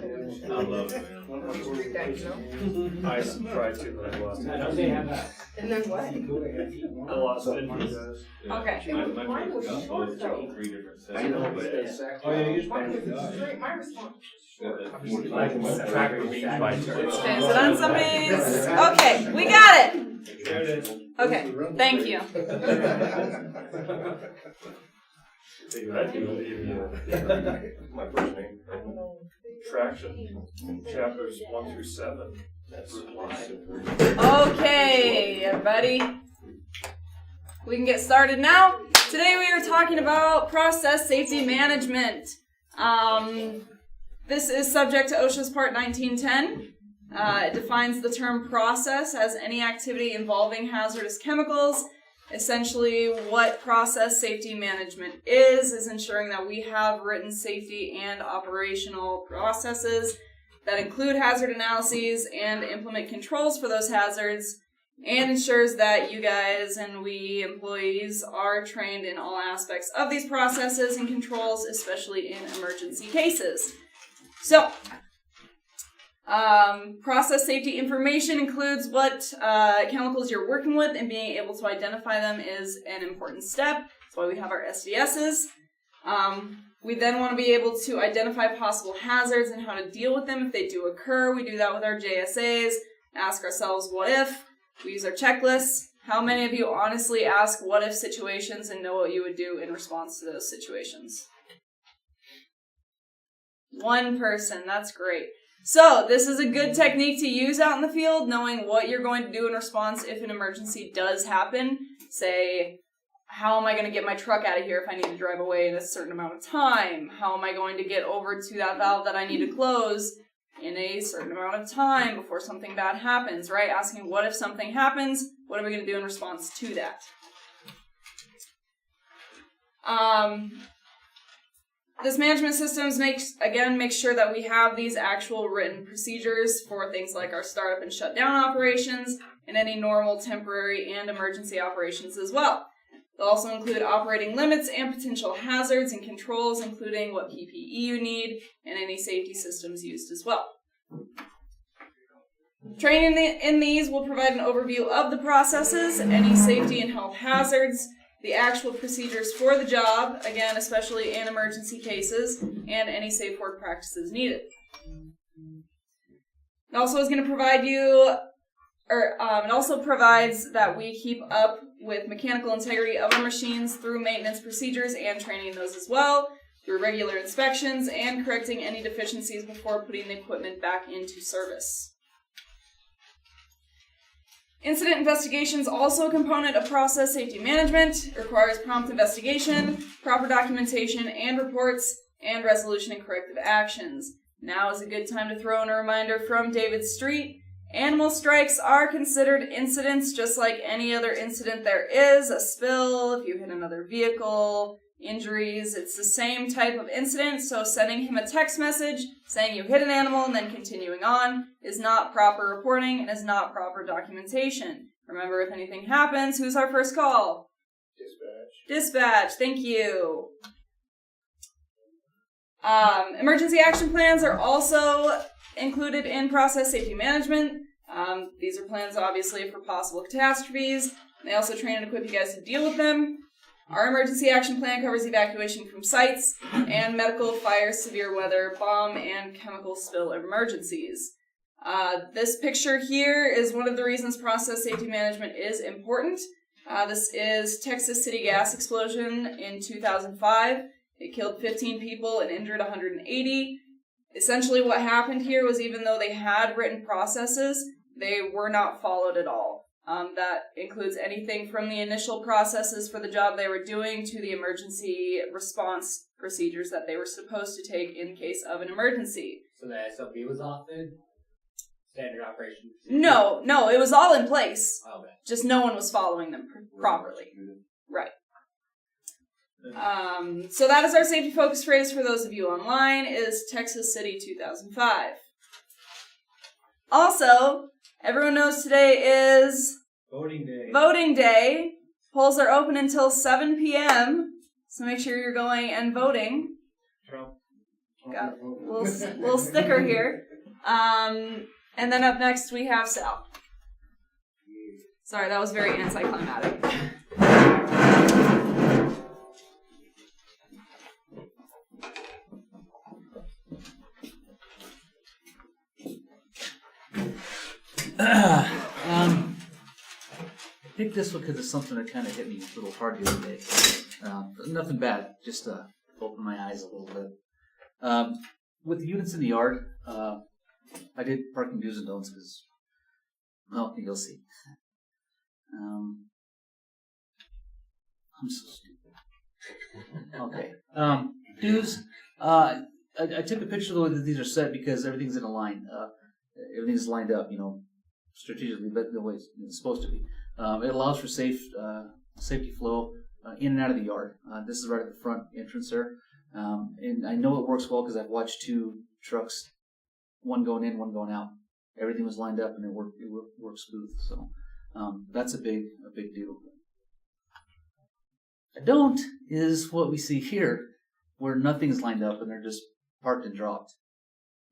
I love it, man. I tried to, but I lost it. And then what? I lost it. Okay. Mine was short though. 3 different sets. I know, but Oh, yeah, you Mine was straight, my response was short. I can track the beat by turn. Is it on somebody's? Okay, we got it. There it is. Okay, thank you. My first name. Traction. Chapters 1 through 7. That's Okay, everybody. We can get started now. Today we are talking about process safety management. This is subject to OSHA's Part 1910. It defines the term process as any activity involving hazardous chemicals. Essentially, what process safety management is ensuring that we have written safety and operational processes that include hazard analyses and implement controls for those hazards, and ensures that you guys and we employees are trained in all aspects of these processes and controls, especially in emergency cases. So, process safety information includes what chemicals you're working with, and being able to identify them is an important step. That's why we have our SDSs. We then want to be able to identify possible hazards and how to deal with them if they do occur. We do that with our JSAs. Ask ourselves, what if? We use our checklists. How many of you honestly ask what if situations and know what you would do in response to those situations? One person, that's great. So, this is a good technique to use out in the field, knowing what you're going to do in response if an emergency does happen. Say, how am I going to get my truck out of here if I need to drive away in a certain amount of time? How am I going to get over to that valve that I need to close in a certain amount of time before something bad happens, right? Asking what if something happens, what are we going to do in response to that? This management systems makes sure that we have these actual written procedures for things like our startup and shutdown operations and any normal, temporary, and emergency operations as well. They'll also include operating limits and potential hazards and controls, including what PPE you need and any safety systems used as well. Training in these will provide an overview of the processes, any safety and health hazards, the actual procedures for the job, again, especially in emergency cases, and any safe work practices needed. It also is going to provide you, it also provides that we keep up with mechanical integrity of our machines through maintenance procedures and training those as well, through regular inspections and correcting any deficiencies before putting the equipment back into service. Incident investigation is also a component of process safety management. It requires prompt investigation, proper documentation and reports, and resolution and corrective actions. Now is a good time to throw in a reminder from David Street. Animal strikes are considered incidents just like any other incident there is. A spill, if you hit another vehicle, injuries, it's the same type of incident, so sending him a text message saying you hit an animal and then continuing on is not proper reporting and is not proper documentation. Remember, if anything happens, who's our first call? Dispatch, thank you. Emergency action plans are also included in process safety management. These are plans, obviously, for possible catastrophes. They also train and equip you guys to deal with them. Our emergency action plan covers evacuation from sites and medical, fire, severe weather, bomb, and chemical spill emergencies. This picture here is one of the reasons process safety management is important. This is Texas City gas explosion in 2005. It killed 15 people and injured 180. Essentially what happened here was, even though they had written processes, they were not followed at all. That includes anything from the initial processes for the job they were doing to the emergency response procedures that they were supposed to take in case of an emergency. So the SOP was off then? Standard operation? No, it was all in place. Okay. Just no one was following them properly. Right. So that is our safety focus phrase for those of you online, is Texas City 2005. Also, everyone knows today is Voting day. Voting day. Polls are open until 7 p.m., so make sure you're going and voting. Trump. Got a little sticker here. And then up next we have Sal. Sorry, that was very anticlimactic. I picked this one because it's something that kind of hit me a little hard the other day. Nothing bad, just opened my eyes a little bit. With the units in the yard, I did parking do's and don'ts because, well, you'll see. I'm so stupid. Okay. Do's, I took a picture of the way that these are set because everything's in a line. Everything's lined up, strategically, but the way it's supposed to be. It allows for safety flow in and out of the yard. This is right at the front entrance there. And I know it works well because I've watched two trucks, one going in, one going out. Everything was lined up and it worked smooth. So that's a big deal. I don't is what we see here, where nothing's lined up and they're just parked and dropped.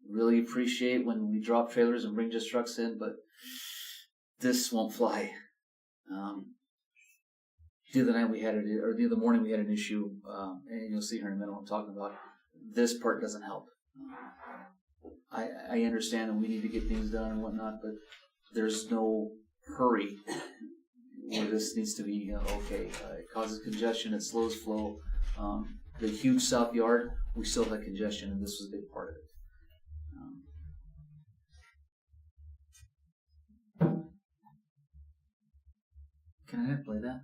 Really appreciate when we drop trailers and bring just trucks in, but this won't fly. The other night the other morning we had an issue, and you'll see here in a minute what I'm talking about. This part doesn't help. I understand that we need to get things done and whatnot, but there's no hurry where this needs to be okay. It causes congestion, it slows flow. The huge south yard, we still had congestion, and this was a big part of it. Can I play that?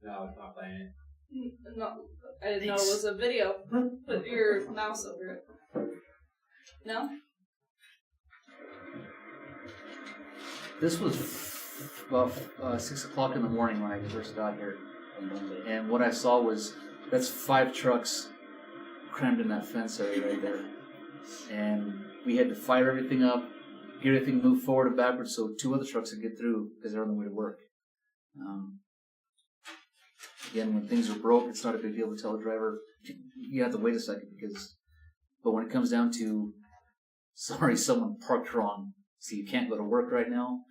No, it's not playing it. No, I didn't know it was a video. Put your mouse over it. No? This was about 6 o'clock in the morning when I first got here. And what I saw was, that's 5 trucks crammed in that fence area right there. And we had to fire everything up, get everything moved forward and backwards so 2 other trucks could get through because they're on the way to work. Again, when things are broke, it's not a big deal to tell a driver, you have to wait a second but when it comes down to, sorry, someone parked wrong, so you can't go to work right now,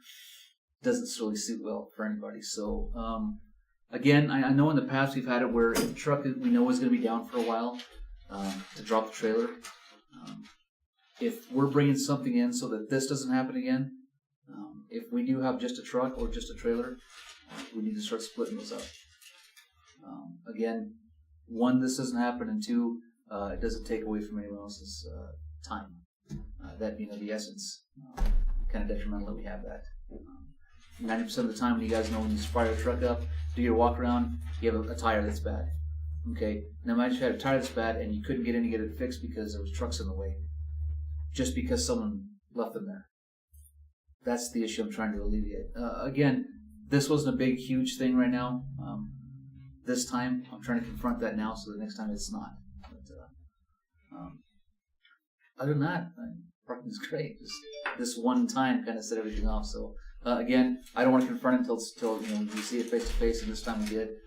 doesn't really suit well for anybody. So, again, I know in the past we've had it where if the truck we know is going to be down for a while, to drop the trailer. If we're bringing something in so that this doesn't happen again, if we do have just a truck or just a trailer, we need to start splitting those up. Again, 1, this doesn't happen, and 2, it doesn't take away from anyone else's time. That being of the essence, kind of detrimental that we have that. 90% of the time, when you guys know when you fire a truck up, do your walk around, you have a tire that's bad. Okay, now imagine if you had a tire that's bad and you couldn't get in to get it fixed because there was trucks in the way, just because someone left them there. That's the issue I'm trying to alleviate. Again, this wasn't a big, huge thing right now. This time, I'm trying to confront that now so the next time it's not. But, other than that, parking's great. Just this one time kind of set everything off. So again, I don't want to confront it until we see it face to face, and this time we did.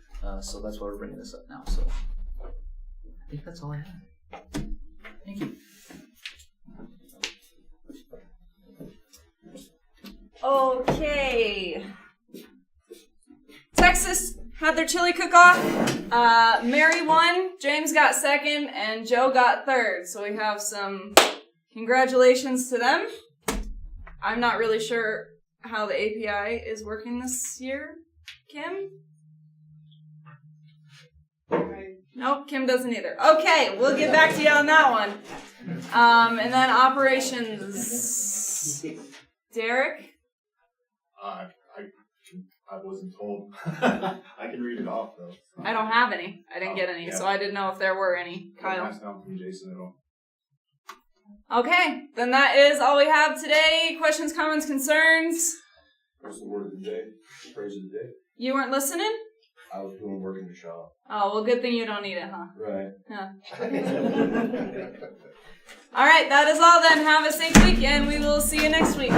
So that's why we're bringing this up now. So I think that's all I have. Thank you. Okay. Texas had their chili cook-off. Mary won, James got second, and Joe got third. So we have some congratulations to them. I'm not really sure how the API is working this year. Kim? Nope, Kim doesn't either. Okay, we'll get back to you on that one. And then operations. Derek? I wasn't told. I can read it off though. I don't have any. I didn't get any, yeah. so I didn't know if there were any. Kyle? Pass down from Jason at all. Okay, then that is all we have today. Questions, comments, concerns? What's the word of the day? The phrase of the day? You weren't listening? I was doing work in the shop. Oh, well, good thing you don't need it, huh? Right. Yeah. All right, that is all then. Have a safe week, and we will see you next week.